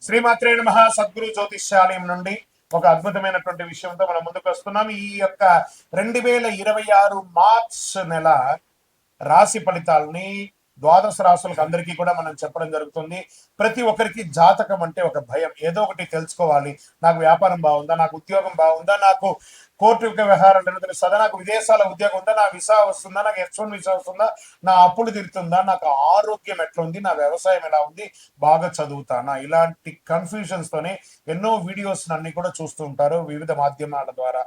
శ్రీమాత్రే నమః. సద్గురు జ్యోతిష్యాలయం నుండి ఒక అద్భుతమైనటువంటి విషయంతో మనం ముందుకు వస్తున్నాం. ఈ యొక్క 2026 మార్చ్ నెల రాశి ఫలితాలని ద్వాదశ రాశులకు అందరికీ కూడా మనం చెప్పడం జరుగుతుంది. ప్రతి ఒక్కరికి జాతకం అంటే ఒక భయం, ఏదో ఒకటి తెలుసుకోవాలి. నాకు వ్యాపారం బాగుందా, నాకు ఉద్యోగం బాగుందా, నాకు కోర్టు వ్యవహారాలు తెలుస్తుందా, నాకు విదేశాల ఉద్యోగం ఉందా, నా వీసా వస్తుందా, నాకు H1 వీసా వస్తుందా, నా అప్పులు తీరుతుందా, నాకు ఆరోగ్యం ఎట్లుంది, నా వ్యవసాయం ఎలా ఉంది, బాగా చదువుతానా, ఇలాంటి కన్ఫ్యూజన్స్ తోనే ఎన్నో వీడియోస్ అన్ని కూడా చూస్తూ ఉంటారు వివిధ మాధ్యమాల ద్వారా.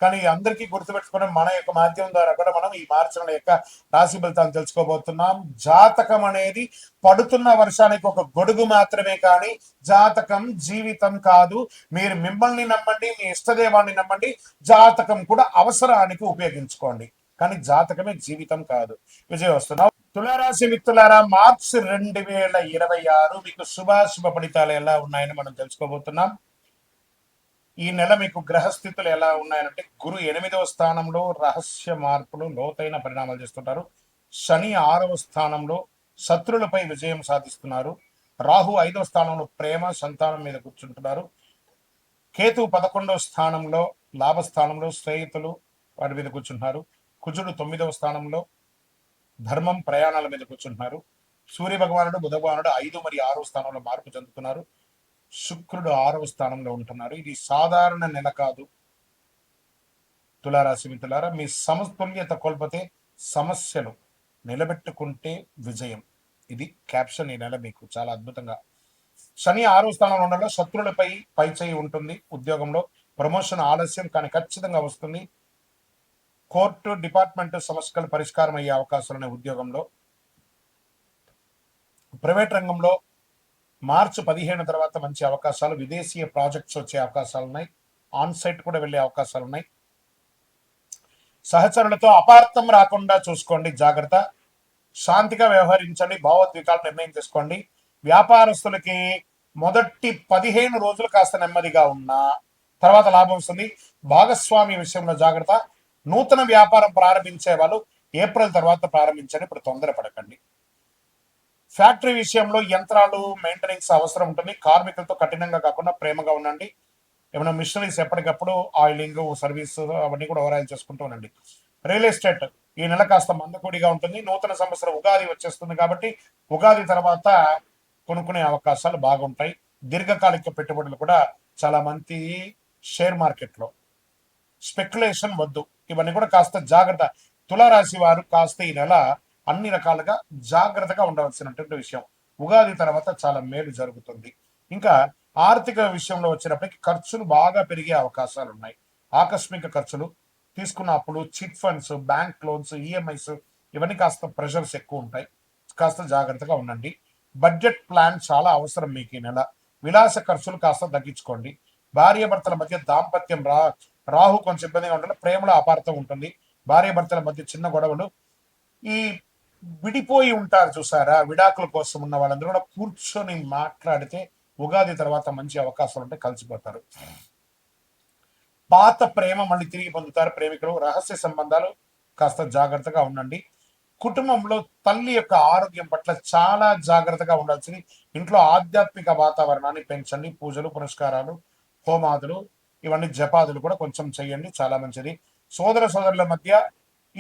కానీ అందరికీ గుర్తుపెట్టుకుని మన యొక్క మాధ్యమం ద్వారా కూడా మనం ఈ మార్చి నెల యొక్క రాశి ఫలితాలు తెలుసుకోబోతున్నాం. జాతకం అనేది పడుతున్న వర్షానికి ఒక గొడుగు మాత్రమే, కానీ జాతకం జీవితం కాదు. మీరు మిమ్మల్ని నమ్మండి, మీ ఇష్టదేవాన్ని నమ్మండి, జాతకం కూడా అవసరానికి ఉపయోగించుకోండి, కానీ జాతకమే జీవితం కాదు. విజయ వస్తున్నాం. తులారాశి మిత్రులారా, మార్చి 2026 మీకు శుభాశుభ ఫలితాలు ఎలా ఉన్నాయని మనం తెలుసుకోబోతున్నాం. ఈ నెల మీకు గ్రహస్థితులు ఎలా ఉన్నాయంటే, గురు 8వ స్థానంలో రహస్య మార్పులు, లోతైన పరిణామాలు చేస్తుంటారు. శని 6వ స్థానంలో శత్రులపై విజయం సాధిస్తున్నారు. రాహు 5వ స్థానంలో ప్రేమ సంతానం మీద కూర్చుంటున్నారు. కేతు 11వ స్థానంలో లాభస్థానంలో స్నేహితులు వాటి మీద కూర్చుంటున్నారు. కుజుడు 9వ స్థానంలో ధర్మం ప్రయాణాల మీద కూర్చుంటున్నారు. సూర్య భగవానుడు బుధ భగవానుడు 5 మరియు 6వ స్థానంలో మార్పు చెందుతున్నారు. శుక్రుడు 6వ స్థానంలో ఉంటున్నారు. ఇది సాధారణ నెల కాదు. తులారాశి మిత్రులారా, మీ సమతుల్యత కోల్పోతే సమస్యలు, నిలబెట్టుకుంటే విజయం. ఇది క్యాప్షన్ ఈ నెల మీకు చాలా అద్భుతంగా. శని 6వ స్థానంలో ఉండడంలో శత్రులపై పైచేయి ఉంటుంది. ఉద్యోగంలో ప్రమోషన్ ఆలస్యం కానీ ఖచ్చితంగా వస్తుంది. కోర్టు డిపార్ట్మెంట్ సమస్యలు పరిష్కారం అయ్యే అవకాశాలు ఉన్నాయి. ఉద్యోగంలో, ప్రైవేట్ రంగంలో మార్చి 15 తర్వాత మంచి అవకాశాలు, విదేశీయ ప్రాజెక్ట్స్ వచ్చే అవకాశాలు ఉన్నాయి. ఆన్ సైట్ కూడా వెళ్ళే అవకాశాలు ఉన్నాయి. సహచరులతో అపార్థం రాకుండా చూసుకోండి, జాగ్రత్త. శాంతిగా వ్యవహరించండి, భావోద్వేగాలు నిర్ణయం చేసుకోండి. వ్యాపారస్తులకి మొదటి 15 రోజులు కాస్త నెమ్మదిగా ఉన్నా తర్వాత లాభం వస్తుంది. భాగస్వామి విషయంలో జాగ్రత్త. నూతన వ్యాపారం ప్రారంభించే వాళ్ళు ఏప్రిల్ తర్వాత ప్రారంభించండి, ఇప్పుడు తొందరపడకండి. ఫ్యాక్టరీ విషయంలో యంత్రాలు మెయింటెనెన్స్ అవసరం ఉంటుంది. కార్మికులతో కఠినంగా కాకుండా ప్రేమగా ఉండండి. ఏమైనా మిషనరీస్ ఎప్పటికప్పుడు ఆయిలింగ్ సర్వీస్ అవన్నీ కూడా ఓవరాయిల్ చేసుకుంటూ ఉండండి. రియల్ ఎస్టేట్ ఈ నెల కాస్త మందకొడిగా ఉంటుంది. నూతన సంవత్సరం ఉగాది వచ్చేస్తుంది కాబట్టి ఉగాది తర్వాత కొనుక్కునే అవకాశాలు బాగుంటాయి. దీర్ఘకాలిక పెట్టుబడులు కూడా చాలా మంది షేర్ మార్కెట్లో స్పెక్యులేషన్ వద్దు, ఇవన్నీ కూడా కాస్త జాగ్రత్త. తులారాశి వారు కాస్త ఈ నెల అన్ని రకాలుగా జాగ్రత్తగా ఉండవలసినటువంటి విషయం. ఉగాది తర్వాత చాలా మేలు జరుగుతుంది. ఇంకా ఆర్థిక విషయంలో వచ్చినప్పటికీ ఖర్చులు బాగా పెరిగే అవకాశాలు ఉన్నాయి. ఆకస్మిక ఖర్చులు, తీసుకున్న అప్పులు, chit funds, bank loans, EMIs ఇవన్నీ కాస్త ప్రెషర్స్ ఎక్కువ ఉంటాయి. కాస్త జాగ్రత్తగా ఉండండి. బడ్జెట్ ప్లాన్ చాలా అవసరం మీకు ఈ నెల. విలాస ఖర్చులు కాస్త తగ్గించుకోండి. భార్యాభర్తల మధ్య దాంపత్యం రాహు కొంచెం ఇబ్బందిగా ఉంటుంది. ప్రేమలో అపార్థం ఉంటుంది. భార్యాభర్తల మధ్య చిన్న గొడవలు. ఈ విడిపోయి ఉంటారు చూసారా, విడాకుల కోసం ఉన్న వాళ్ళందరూ కూడా కూర్చొని మాట్లాడితే ఉగాది తర్వాత మంచి అవకాశాలు ఉంటే కలిసిపోతారు. పాత ప్రేమ మళ్ళీ తిరిగి పొందుతారు ప్రేమికులు. రహస్య సంబంధాలు కాస్త జాగ్రత్తగా ఉండండి. కుటుంబంలో తల్లి యొక్క ఆరోగ్యం పట్ల చాలా జాగ్రత్తగా ఉండాల్సింది. ఇంట్లో ఆధ్యాత్మిక వాతావరణాన్ని పెంచండి. పూజలు, పునస్కారాలు, హోమాదులు, ఇవన్నీ జపాదులు కూడా కొంచెం చేయండి, చాలా మంచిది. సోదరుల మధ్య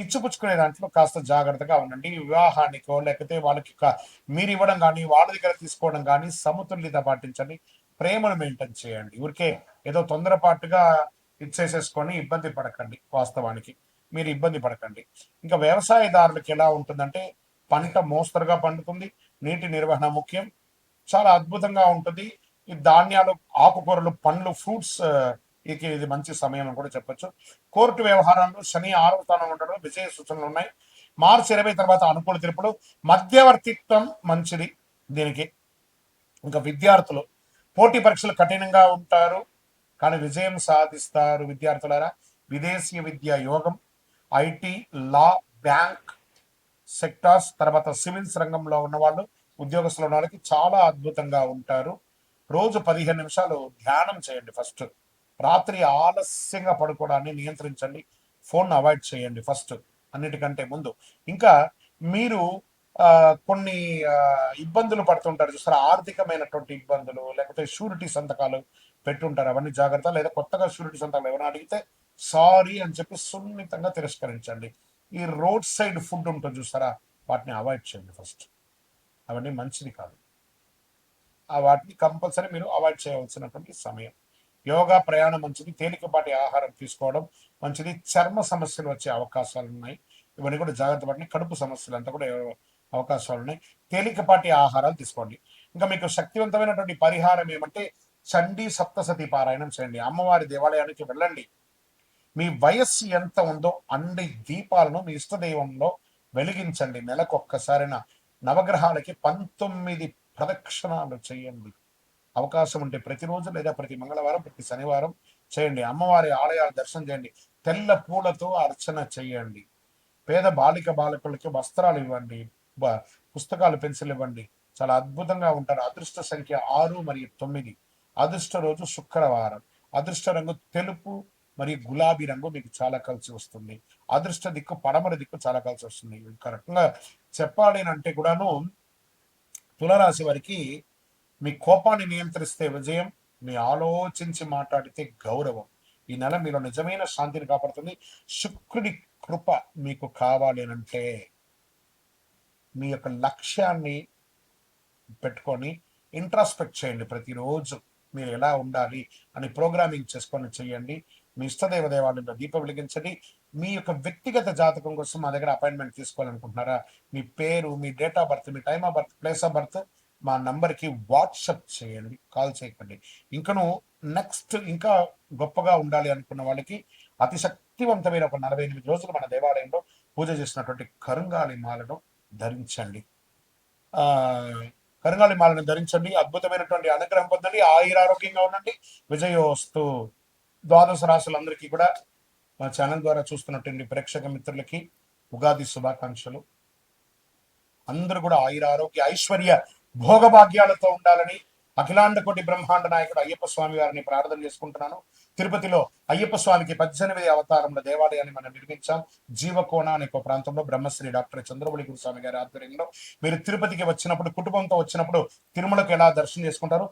ఇచ్చిపుచ్చుకునే దాంట్లో కాస్త జాగ్రత్తగా ఉండండి. వివాహానికో లేకపోతే వాళ్ళకి మీరు ఇవ్వడం కానీ వాళ్ళ దగ్గర తీసుకోవడం కానీ సమతుల్యత పాటించండి. ప్రేమను మెయింటైన్ చేయండి. ఊరికే ఏదో తొందరపాటుగా ఇచ్చేసేసుకొని ఇబ్బంది పడకండి. వాస్తవానికి మీరు ఇబ్బంది పడకండి. ఇంకా వ్యవసాయదారులకు ఎలా ఉంటుందంటే, పంట మోస్తరుగా పండుతుంది. నీటి నిర్వహణ ముఖ్యం. చాలా అద్భుతంగా ఉంటుంది. ఈ ధాన్యాలు, ఆకుకూరలు, పండ్లు, ఫ్రూట్స్ ఇది మంచి సమయం అని కూడా చెప్పొచ్చు. కోర్టు వ్యవహారాల్లో శని 6వ స్థానంలో ఉండడం విజయ సూచనలు ఉన్నాయి. మార్చి 20 తర్వాత అనుకూల తీర్పులు. మధ్యవర్తిత్వం మంచిది దీనికి. ఇంకా విద్యార్థులు పోటీ పరీక్షలు కఠినంగా ఉంటారు కానీ విజయం సాధిస్తారు. విద్యార్థులారా, విదేశీ విద్యా యోగం, ఐటీ, లా, బ్యాంక్ సెక్టార్స్, తర్వాత సివిల్స్ రంగంలో ఉన్న వాళ్ళు, ఉద్యోగస్తులు ఉన్న వాళ్ళకి చాలా అద్భుతంగా ఉంటారు. రోజు 15 నిమిషాలు ధ్యానం చేయండి. ఫస్ట్ రాత్రి ఆలస్యంగా పడుకోవడాన్ని నియంత్రించండి. ఫోన్ అవాయిడ్ చేయండి ఫస్ట్, అన్నిటికంటే ముందు. ఇంకా మీరు ఆ, కొన్ని ఆ, ఇబ్బందులు పడుతుంటారు చూస్తారా, ఆర్థికమైనటువంటి ఇబ్బందులు, లేకపోతే షూరిటీ సంతకాలు పెట్టుంటారు, అవన్నీ జాగ్రత్త. లేదా కొత్తగా షూరిటీ సంతకాలు ఎవరైనా అడిగితే సారీ అని చెప్పి సున్నితంగా తిరస్కరించండి. ఈ రోడ్ సైడ్ ఫుడ్ ఉంటుంది చూస్తారా, వాటిని అవాయిడ్ చేయండి ఫస్ట్. అవన్నీ మంచిది కాదు. ఆ వాటిని కంపల్సరీ మీరు అవాయిడ్ చేయవలసినటువంటి సమయం. యోగా, ప్రయాణం మంచిది. తేలికపాటి ఆహారం తీసుకోవడం మంచిది. చర్మ సమస్యలు వచ్చే అవకాశాలు ఉన్నాయి, ఇవన్నీ కూడా జాగ్రత్త పడి. కడుపు సమస్యలు అంతా కూడా అవకాశాలు ఉన్నాయి. తేలికపాటి ఆహారాలు తీసుకోండి. ఇంకా మీకు శక్తివంతమైనటువంటి పరిహారం ఏమంటే చండీ సప్తసతి పారాయణం చేయండి. అమ్మవారి దేవాలయానికి వెళ్ళండి. మీ వయస్సు ఎంత ఉందో అన్ని దీపాలను మీ ఇష్టదైవంలో వెలిగించండి. నెలకొక్కసారిన నవగ్రహాలకి 19 ప్రదక్షిణాలు చేయండి. అవకాశం ఉంటే ప్రతిరోజు లేదా ప్రతి మంగళవారం, ప్రతి శనివారం చేయండి. అమ్మవారి ఆలయాల దర్శనం చేయండి. తెల్ల పూలతో అర్చన చేయండి. పేద బాలిక బాలకులకి వస్త్రాలు ఇవ్వండి. పుస్తకాలు, పెన్సిల్ ఇవ్వండి. చాలా అద్భుతంగా ఉంటారు. అదృష్ట సంఖ్య 6 మరియు 9. అదృష్ట రోజు శుక్రవారం. అదృష్ట రంగు తెలుపు మరియు గులాబీ రంగు మీకు చాలా కలిసి వస్తుంది. అదృష్ట దిక్కు పడమర దిక్కు చాలా కలిసి వస్తుంది. కరెక్ట్గా చెప్పాలి అని అంటే కూడాను తులరాశి వారికి మీ కోపాన్ని నియంత్రిస్తే విజయం, మీ ఆలోచించి మాట్లాడితే గౌరవం. ఈ నెల మీలో నిజమైన శాంతిని కాపాడుతుంది. శుక్రుడి కృప మీకు కావాలి అని అంటే మీ యొక్క లక్ష్యాన్ని పెట్టుకొని ఇంట్రాస్పెక్ట్ చేయండి. ప్రతిరోజు మీరు ఎలా ఉండాలి అని ప్రోగ్రామింగ్ చేసుకొని చేయండి. మీ ఇష్టదైవ దేవాలయంలో దీపం వెలిగించండి. మీ యొక్క వ్యక్తిగత జాతకం కోసం మా దగ్గర అపాయింట్మెంట్ తీసుకోవాలనుకుంటున్నారా? మీ పేరు, మీ డేట్ ఆఫ్ బర్త్, మీ time of birth, place of birth మా నంబర్కి వాట్సప్ చేయండి, కాల్ చేయకండి. ఇంకను నెక్స్ట్ ఇంకా గొప్పగా ఉండాలి అనుకున్న వాళ్ళకి అతి శక్తివంతమైన ఒక 48 రోజులు మన దేవాలయంలో పూజ చేసినటువంటి కరుంగాలి మాలను ధరించండి. ఆ కరుంగాలి మాలను ధరించండి. అద్భుతమైనటువంటి అనుగ్రహం పొందండి. ఆయురారోగ్యంగా ఉండండి. విజయోస్తు. ద్వాదశ రాశులందరికీ కూడా మా ఛానల్ ద్వారా చూస్తున్నటువంటి ప్రేక్షక మిత్రులకి ఉగాది శుభాకాంక్షలు. అందరూ కూడా ఆయురారోగ్య ఐశ్వర్య భోగభాగ్యాలతో ఉండాలని అఖిలాండ కోటి బ్రహ్మాండ నాయకుడు అయ్యప్ప స్వామి వారిని ప్రార్థన చేసుకుంటున్నాను. తిరుపతిలో అయ్యప్ప స్వామికి 18 అవతారముల దేవాలయాన్ని మనం నిర్మించాం. జీవకోణ అనే ఒక ప్రాంతంలో బ్రహ్మశ్రీ డాక్టర్ చంద్రబలి గురుస్వామి గారి ఆధ్వర్యంలో. మీరు తిరుపతికి వచ్చినప్పుడు, కుటుంబంతో వచ్చినప్పుడు తిరుమలకు ఎలా దర్శనం చేసుకుంటారు?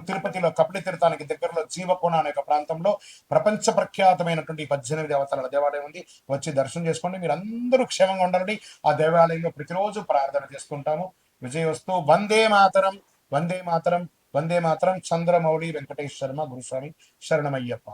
తిరుపతిలో కపిల తీర్థానికి దగ్గరలో జీవకోణ అనే ఒక ప్రాంతంలో ప్రపంచ ప్రఖ్యాతమైనటువంటి 18 అవతారాల దేవాలయం ఉంది. వచ్చి దర్శనం చేసుకోండి. మీరు అందరూ క్షేమంగా ఉండాలని ఆ దేవాలయంలో ప్రతిరోజు ప్రార్థన చేసుకుంటాము. విజయోస్తు. వందే మాతరం, వందే మాతరం, వందే మాతరం. చంద్రమౌళి వెంకటేష్ శర్మ గురుస్వామి. శరణమయ్యప్ప.